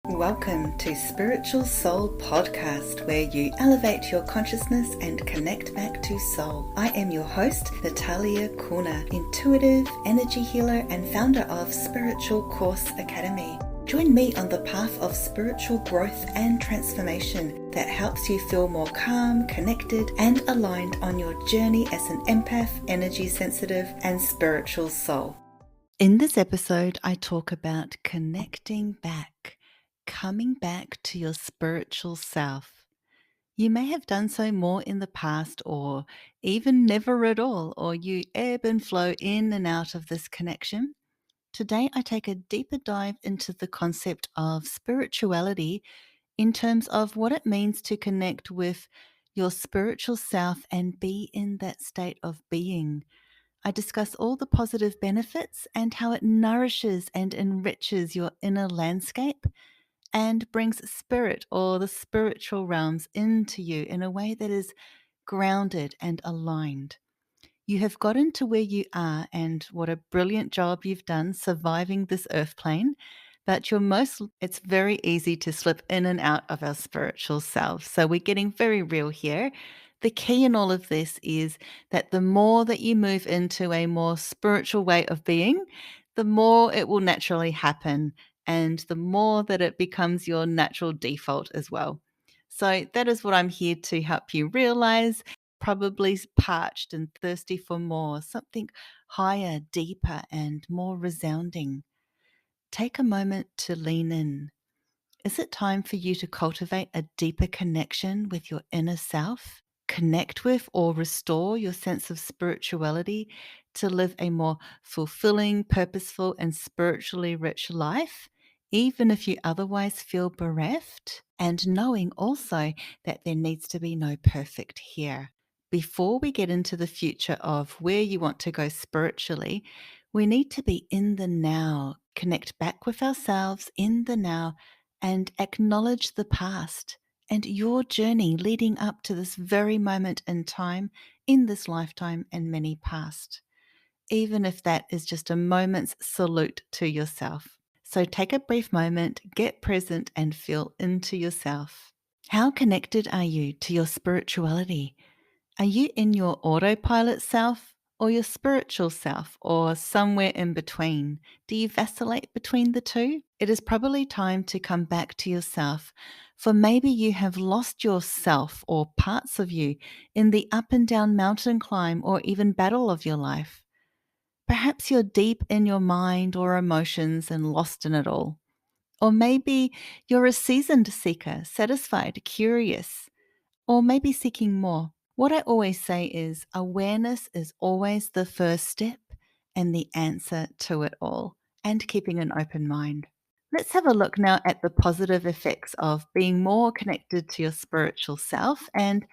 Welcome to Spiritual Soul Podcast, where you elevate your consciousness and connect back to soul. I am your host, Natalia, intuitive energy healer and founder of Spiritual Course Academy. Join me on the path of spiritual growth and transformation that helps you feel more calm, connected, and aligned on your journey as an empath, energy sensitive, and spiritual soul. In this episode, I talk about connecting back, coming back to your spiritual self. You may have done so more in the past or even never at all, or you ebb and flow in and out of this connection. Today, I take a deeper dive into the concept of spirituality in terms of what it means to connect with your spiritual self and be in that state of being. I discuss all the positive benefits and how it nourishes and enriches your inner landscape and brings spirit or the spiritual realms into you in a way that is grounded and aligned. You have gotten to where you are, and what a brilliant job you've done surviving this earth plane. But it's very easy to slip in and out of our spiritual selves. So we're getting very real here. The key in all of this is that the more that you move into a more spiritual way of being, the more it will naturally happen, and the more that it becomes your natural default as well. So that is what I'm here to help you realize. Probably parched and thirsty for more, something higher, deeper, and more resounding. Take a moment to lean in. Is it time for you to cultivate a deeper connection with your inner self? Connect with or restore your sense of spirituality to live a more fulfilling, purposeful, and spiritually rich life, even if you otherwise feel bereft, and knowing also that there needs to be no perfect here. Before we get into the future of where you want to go spiritually, we need to be in the now, connect back with ourselves in the now, and acknowledge the past and your journey leading up to this very moment in time, in this lifetime and many past, even if that is just a moment's salute to yourself. So take a brief moment, get present, and feel into yourself. How connected are you to your spirituality? Are you in your autopilot self or your spiritual self, or somewhere in between? Do you vacillate between the two? It is probably time to come back to yourself, for maybe you have lost yourself or parts of you in the up and down mountain climb or even battle of your life. Perhaps you're deep in your mind or emotions and lost in it all. Or maybe you're a seasoned seeker, satisfied, curious, or maybe seeking more. What I always say is awareness is always the first step and the answer to it all, and keeping an open mind. Let's have a look now at the positive effects of being more connected to your spiritual self and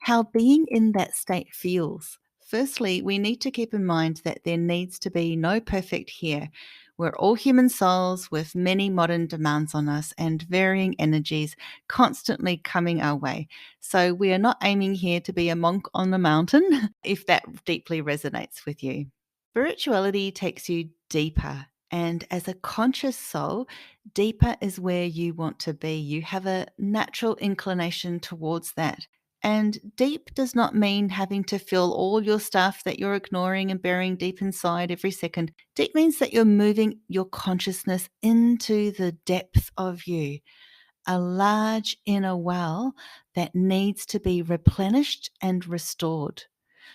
how being in that state feels. Firstly, we need to keep in mind that there needs to be no perfect here. We're all human souls with many modern demands on us and varying energies constantly coming our way. So we are not aiming here to be a monk on the mountain, if that deeply resonates with you. Spirituality takes you deeper. And as a conscious soul, deeper is where you want to be. You have a natural inclination towards that. And deep does not mean having to feel all your stuff that you're ignoring and burying deep inside every second. Deep means that you're moving your consciousness into the depth of you, a large inner well that needs to be replenished and restored.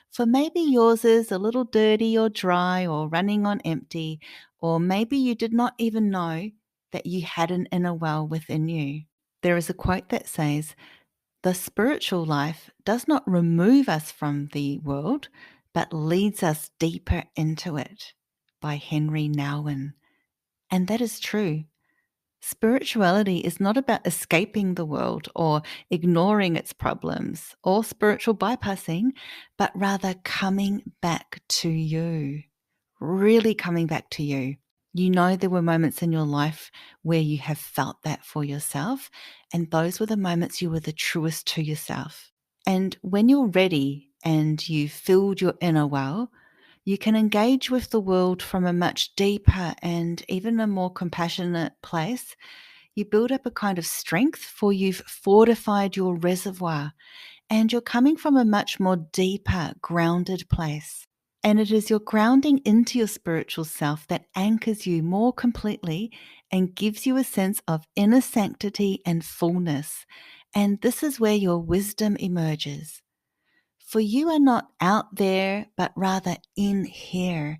For maybe yours is a little dirty or dry or running on empty, or maybe you did not even know that you had an inner well within you. There is a quote that says, "The spiritual life does not remove us from the world, but leads us deeper into it," by Henry Nouwen. And that is true. Spirituality is not about escaping the world or ignoring its problems or spiritual bypassing, but rather coming back to you, really coming back to you. You know, there were moments in your life where you have felt that for yourself, and those were the moments you were the truest to yourself. And when you're ready and you've filled your inner well, you can engage with the world from a much deeper and even a more compassionate place. You build up a kind of strength, for you've fortified your reservoir, and you're coming from a much more deeper, grounded place. And it is your grounding into your spiritual self that anchors you more completely and gives you a sense of inner sanctity and fullness. And this is where your wisdom emerges. For you are not out there, but rather in here.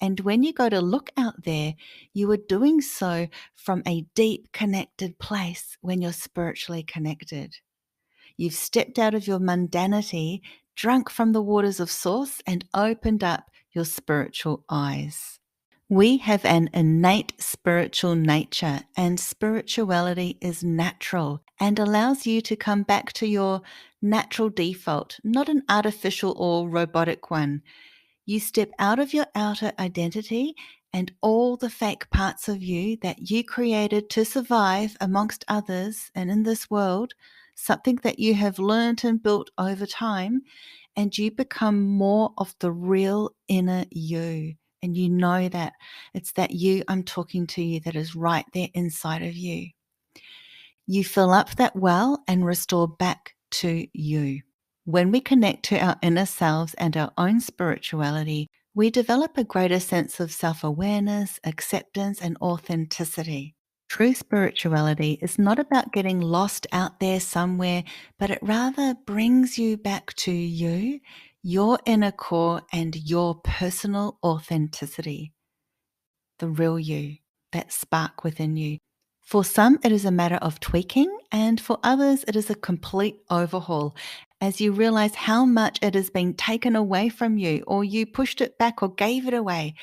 And when you go to look out there, you are doing so from a deep connected place when you're spiritually connected. You've stepped out of your mundanity, drunk from the waters of source, and opened up your spiritual eyes. We have an innate spiritual nature, and spirituality is natural and allows you to come back to your natural default, not an artificial or robotic one. You step out of your outer identity and all the fake parts of you that you created to survive amongst others and in this world, something that you have learned and built over time, and you become more of the real inner you. And you know that it's that you I'm talking to you that is right there inside of you. You fill up that well and restore back to you. When we connect to our inner selves and our own spirituality, we develop a greater sense of self awareness, acceptance, and authenticity. True spirituality is not about getting lost out there somewhere, but it rather brings you back to you, your inner core, and your personal authenticity, the real you, that spark within you. For some, it is a matter of tweaking, and for others, it is a complete overhaul as you realize how much it has been taken away from you, or you pushed it back or gave it away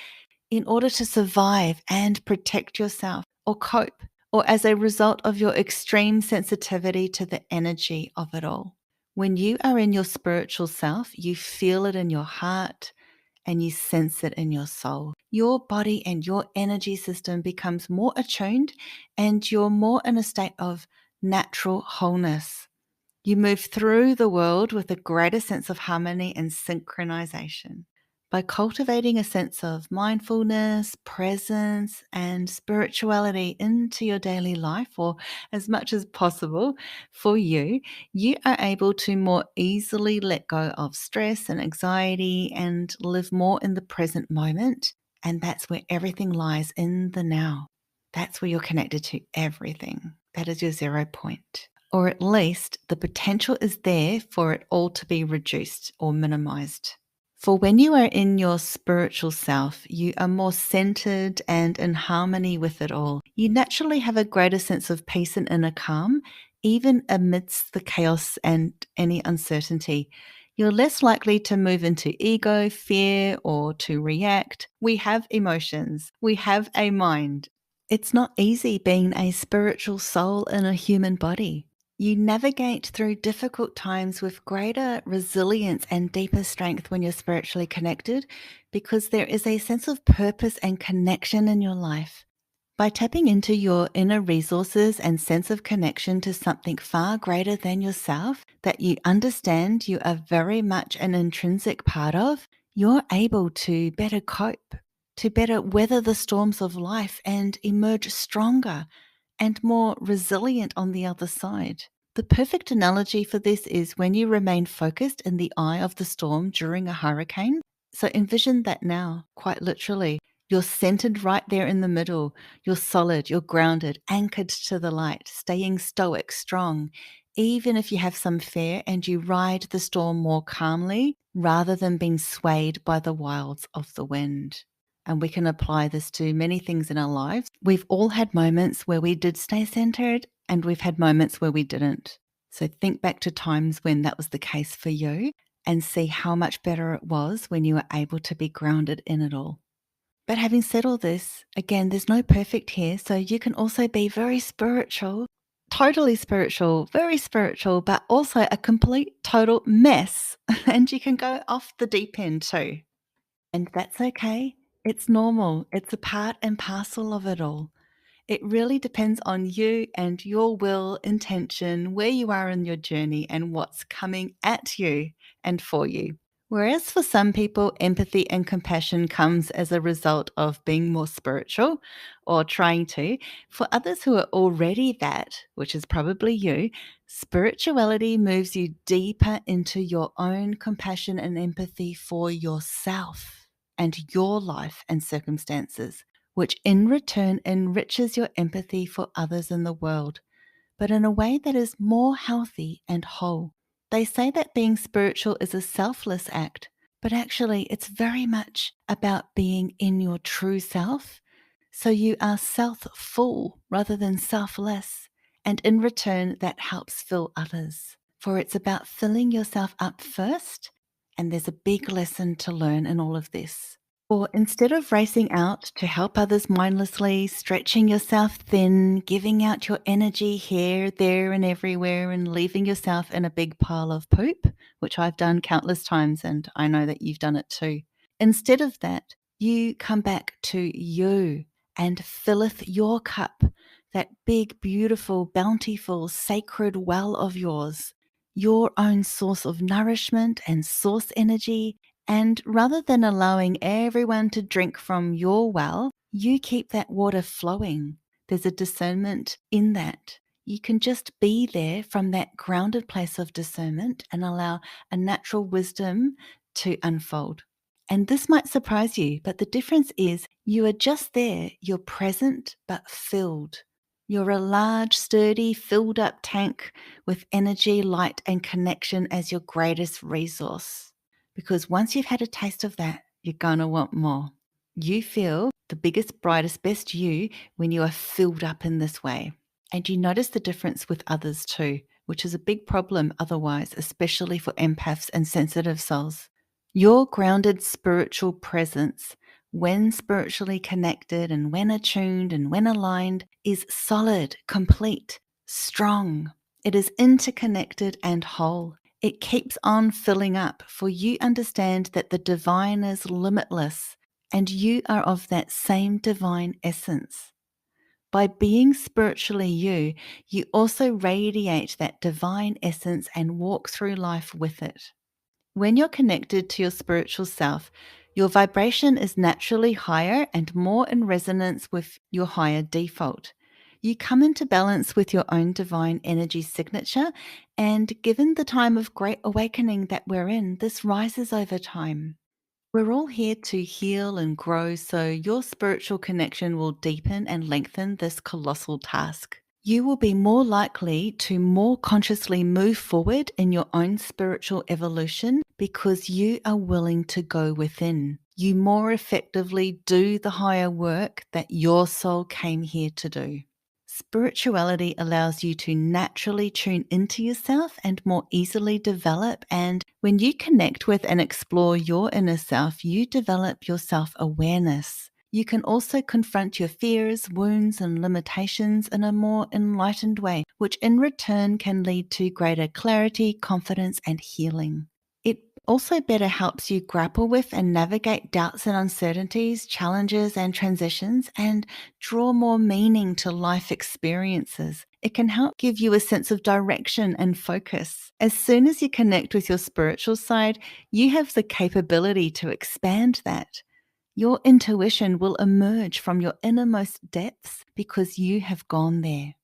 in order to survive and protect yourself or cope, or as a result of your extreme sensitivity to the energy of it all. When you are in your spiritual self, you feel it in your heart and you sense it in your soul. Your body and your energy system becomes more attuned and you're more in a state of natural wholeness. You move through the world with a greater sense of harmony and synchronization. By cultivating a sense of mindfulness, presence, and spirituality into your daily life, or as much as possible for you, you are able to more easily let go of stress and anxiety and live more in the present moment. And that's where everything lies, in the now. That's where you're connected to everything. That is your 0 point. Or at least the potential is there for it all to be reduced or minimized. For when you are in your spiritual self, you are more centered and in harmony with it all. You naturally have a greater sense of peace and inner calm, even amidst the chaos and any uncertainty. You're less likely to move into ego, fear, or to react. We have emotions. We have a mind. It's not easy being a spiritual soul in a human body. You navigate through difficult times with greater resilience and deeper strength when you're spiritually connected, because there is a sense of purpose and connection in your life. By tapping into your inner resources and sense of connection to something far greater than yourself that you understand you are very much an intrinsic part of, you're able to better cope, to better weather the storms of life and emerge stronger and more resilient on the other side. The perfect analogy for this is when you remain focused in the eye of the storm during a hurricane. So envision that now, quite literally. You're centered right there in the middle. You're solid, you're grounded, anchored to the light, staying stoic, strong, even if you have some fear, and you ride the storm more calmly rather than being swayed by the wilds of the wind. And we can apply this to many things in our lives. We've all had moments where we did stay centered, and we've had moments where we didn't. So think back to times when that was the case for you and see how much better it was when you were able to be grounded in it all. But having said all this, again, there's no perfect here. So you can also be very spiritual, totally spiritual, very spiritual, but also a complete total mess. And you can go off the deep end too. And that's okay. It's normal. It's a part and parcel of it all. It really depends on you and your will, intention, where you are in your journey, and what's coming at you and for you. Whereas for some people, empathy and compassion comes as a result of being more spiritual or trying to, for others who are already that, which is probably you, spirituality moves you deeper into your own compassion and empathy for yourself and your life and circumstances, which in return enriches your empathy for others in the world, but in a way that is more healthy and whole. They say that being spiritual is a selfless act, but actually it's very much about being in your true self. So you are self full rather than selfless. And in return, that helps fill others. For it's about filling yourself up first. And there's a big lesson to learn in all of this. Or instead of racing out to help others mindlessly, stretching yourself thin, giving out your energy here, there, and everywhere, and leaving yourself in a big pile of poop, which I've done countless times, and I know that you've done it too. Instead of that, you come back to you and filleth your cup, that big, beautiful, bountiful, sacred well of yours, your own source of nourishment and source energy. And rather than allowing everyone to drink from your well, you keep that water flowing. There's a discernment in that. You can just be there from that grounded place of discernment and allow a natural wisdom to unfold. And this might surprise you, but the difference is you are just there. You're present but filled. You're a large, sturdy, filled up tank with energy, light, and connection as your greatest resource. Because once you've had a taste of that, you're going to want more. You feel the biggest, brightest, best you when you are filled up in this way. And you notice the difference with others too, which is a big problem otherwise, especially for empaths and sensitive souls. Your grounded spiritual presence, when spiritually connected and when attuned and when aligned, is solid, complete, strong. It is interconnected and whole. It keeps on filling up, for you understand that the divine is limitless and you are of that same divine essence. By being spiritually you, you also radiate that divine essence and walk through life with it. When you're connected to your spiritual self, your vibration is naturally higher and more in resonance with your higher default. You come into balance with your own divine energy signature, and given the time of great awakening that we're in, this rises over time. We're all here to heal and grow, so your spiritual connection will deepen and lengthen this colossal task. You will be more likely to more consciously move forward in your own spiritual evolution because you are willing to go within. You more effectively do the higher work that your soul came here to do. Spirituality allows you to naturally tune into yourself and more easily develop. And when you connect with and explore your inner self, you develop your self-awareness. You can also confront your fears, wounds, and limitations in a more enlightened way, which in return can lead to greater clarity, confidence, and healing. It also better helps you grapple with and navigate doubts and uncertainties, challenges and transitions, and draw more meaning to life experiences. It can help give you a sense of direction and focus. As soon as you connect with your spiritual side, you have the capability to expand that. Your intuition will emerge from your innermost depths because you have gone there.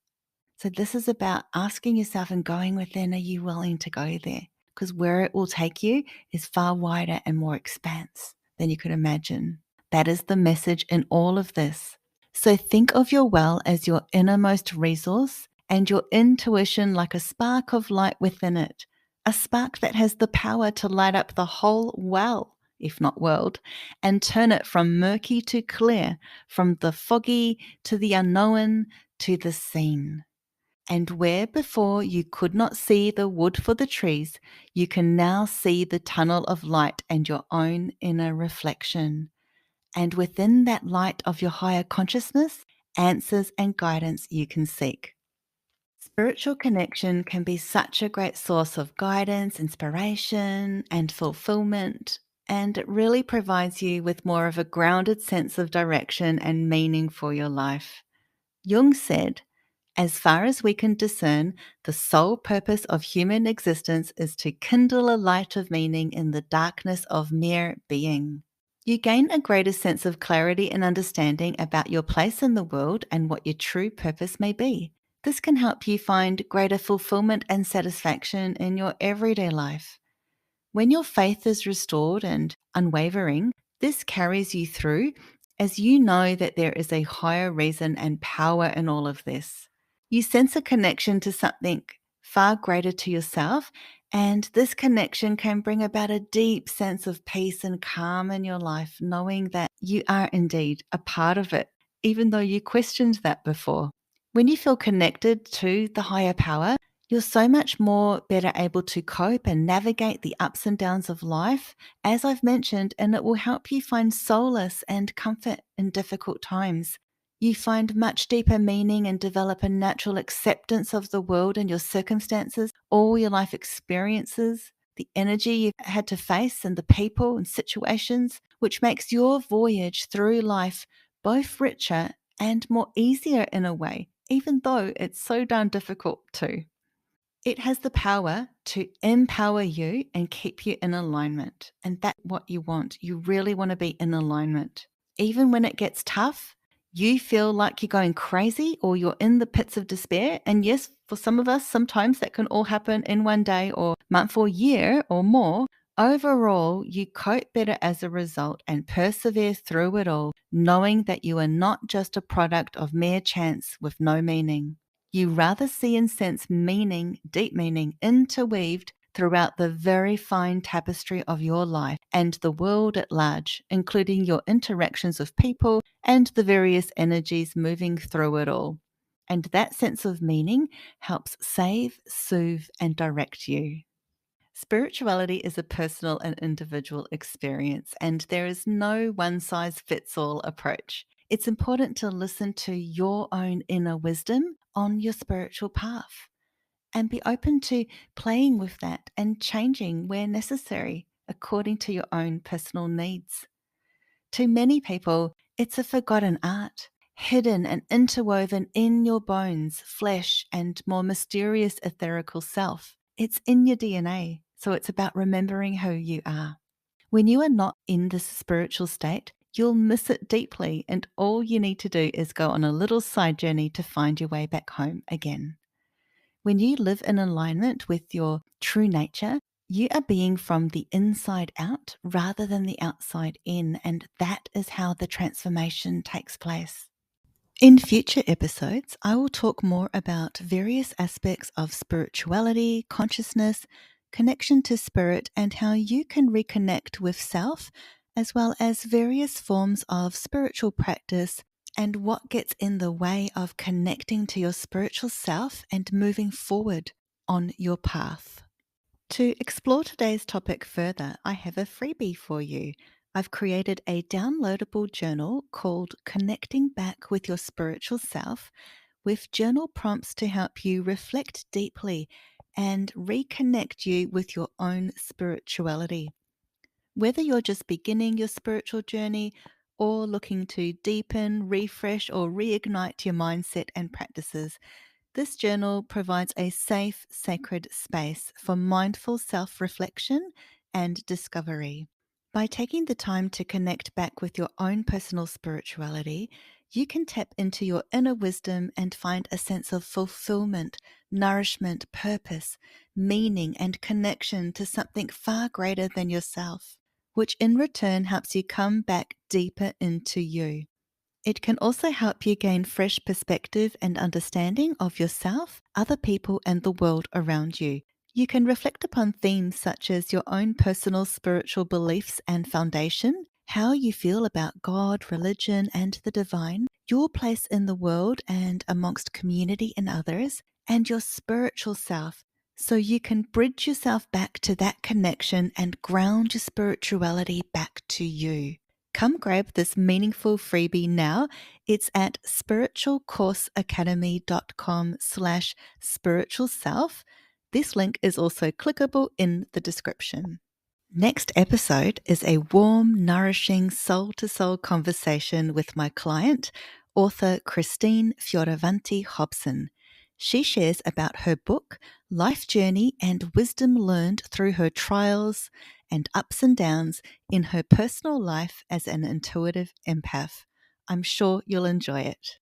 So this is about asking yourself and going within, are you willing to go there? Because where it will take you is far wider and more expanse than you could imagine. That is the message in all of this. So think of your well as your innermost resource and your intuition like a spark of light within it, a spark that has the power to light up the whole well, if not world, and turn it from murky to clear, from the foggy to the unknown to the seen. And where before you could not see the wood for the trees, you can now see the tunnel of light and your own inner reflection. And within that light of your higher consciousness, answers and guidance you can seek. Spiritual connection can be such a great source of guidance, inspiration, and fulfillment, and it really provides you with more of a grounded sense of direction and meaning for your life. Jung said, As far as we can discern, the sole purpose of human existence is to kindle a light of meaning in the darkness of mere being. You gain a greater sense of clarity and understanding about your place in the world and what your true purpose may be. This can help you find greater fulfillment and satisfaction in your everyday life. When your faith is restored and unwavering, this carries you through as you know that there is a higher reason and power in all of this. You sense a connection to something far greater to yourself, and this connection can bring about a deep sense of peace and calm in your life, knowing that you are indeed a part of it, even though you questioned that before. When you feel connected to the higher power, you're so much more better able to cope and navigate the ups and downs of life, as I've mentioned, and it will help you find solace and comfort in difficult times. You find much deeper meaning and develop a natural acceptance of the world and your circumstances, all your life experiences, the energy you've had to face, and the people and situations, which makes your voyage through life both richer and more easier in a way, even though it's so darn difficult too. It has the power to empower you and keep you in alignment. And that's what you want. You really want to be in alignment. Even when it gets tough, you feel like you're going crazy or you're in the pits of despair. And yes, for some of us, sometimes that can all happen in one day or month or year or more. Overall, you cope better as a result and persevere through it all, knowing that you are not just a product of mere chance with no meaning. You rather see and sense meaning, deep meaning, interweaved throughout the very fine tapestry of your life and the world at large, including your interactions with people and the various energies moving through it all. And that sense of meaning helps save, soothe, and direct you. Spirituality is a personal and individual experience, and there is no one size fits all approach. It's important to listen to your own inner wisdom on your spiritual path and be open to playing with that and changing where necessary according to your own personal needs. To many people, it's a forgotten art, hidden and interwoven in your bones, flesh, and more mysterious etherical self. It's in your DNA, so it's about remembering who you are. When you are not in this spiritual state, you'll miss it deeply, and all you need to do is go on a little side journey to find your way back home again. When you live in alignment with your true nature, you are being from the inside out rather than the outside in, and that is how the transformation takes place. In future episodes, I will talk more about various aspects of spirituality, consciousness, connection to spirit, and how you can reconnect with self, as well as various forms of spiritual practice and what gets in the way of connecting to your spiritual self and moving forward on your path. To explore today's topic further, I have a freebie for you. I've created a downloadable journal called Connecting Back with Your Spiritual Self, with journal prompts to help you reflect deeply and reconnect you with your own spirituality. Whether you're just beginning your spiritual journey or looking to deepen, refresh, or reignite your mindset and practices, this journal provides a safe, sacred space for mindful self reflection and discovery. By taking the time to connect back with your own personal spirituality, you can tap into your inner wisdom and find a sense of fulfillment, nourishment, purpose, meaning, and connection to something far greater than yourself, which in return helps you come back deeper into you. It can also help you gain fresh perspective and understanding of yourself, other people, and the world around you. You can reflect upon themes such as your own personal spiritual beliefs and foundation, how you feel about God, religion, and the divine, your place in the world and amongst community and others, and your spiritual self, so you can bridge yourself back to that connection and ground your spirituality back to you. Come grab this meaningful freebie now. It's at spiritualcourseacademy.com/spiritual self. This link is also clickable in the description. Next episode is a warm, nourishing, soul-to-soul conversation with my client, author Christine Fioravanti Hobson. She shares about her book, life journey, and wisdom learned through her trials and ups and downs in her personal life as an intuitive empath. I'm sure you'll enjoy it.